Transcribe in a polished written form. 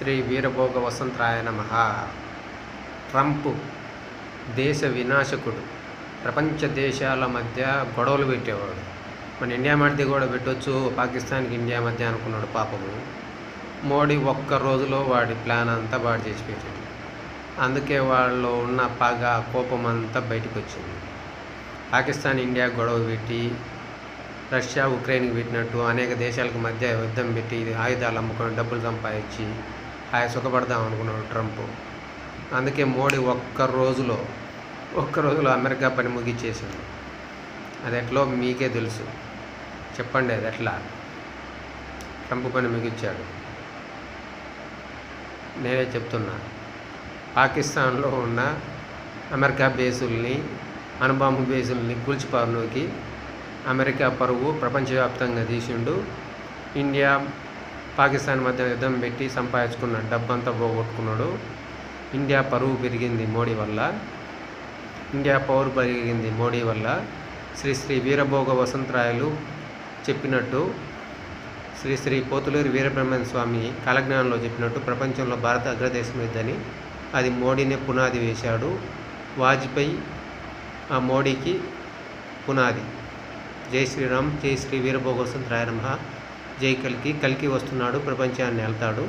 శ్రీ వీరభోగ వసంతరాయ నమః. ట్రంప్ దేశ వినాశకుడు, ప్రపంచ దేశాల మధ్య గొడవలు పెట్టేవాడు. మన ఇండియా మధ్య కూడా పెట్టవచ్చు, పాకిస్తాన్కి ఇండియా మధ్య అనుకున్నాడు పాపము. మోడీ ఒక్క రోజులో వాడి ప్లాన్ అంతా బాగా చేసి పెట్టాడు. అందుకే వాళ్ళు ఉన్న పగ కోపం అంతా బయటకు వచ్చింది. పాకిస్తాన్ ఇండియా గొడవ పెట్టి, రష్యా ఉక్రెయిన్కి పెట్టినట్టు అనేక దేశాలకు మధ్య యుద్ధం పెట్టి ఆయుధాలు అమ్ముకొని డబ్బులు సంపాదించి సుఖపడదాం అనుకున్నాడు ట్రంప్. అందుకే మోడీ ఒక్క రోజులో అమెరికా పని ముగిచ్చేసింది. అది ఎట్లో మీకే తెలుసు, చెప్పండి అది ఎట్లా ట్రంప్ పని ముగించాడు. నేనే చెప్తున్నా, పాకిస్తాన్లో ఉన్న అమెరికా బేసుల్ని, అణుబాంబు బేసుల్ని కూల్చిపారులోకి అమెరికా పరువు ప్రపంచవ్యాప్తంగా తీసిండు. ఇండియా పాకిస్తాన్ మధ్య యుద్ధం పెట్టి సంపాదించుకున్న డబ్బంతా పోగొట్టుకున్నాడు. ఇండియా పరువు పెరిగింది మోడీ వల్ల, ఇండియా పవర్ పెరిగింది మోడీ వల్ల. శ్రీ వీరభోగ వసంతరాయలు చెప్పినట్టు, శ్రీ పోతులూరి వీరబ్రహ్మణ్య స్వామి కాలజ్ఞానంలో చెప్పినట్టు ప్రపంచంలో భారత అగ్రదేశం ఇద్దని అది మోడీనే పునాది వేశాడు. వాజ్పేయి ఆ మోడీకి పునాది. జై శ్రీరామ్, జై శ్రీ వీరభోగ వసంతరాయ నమః. జై కల్కి వస్తున్నాడు, ప్రపంచాన్ని వెళ్తాడు.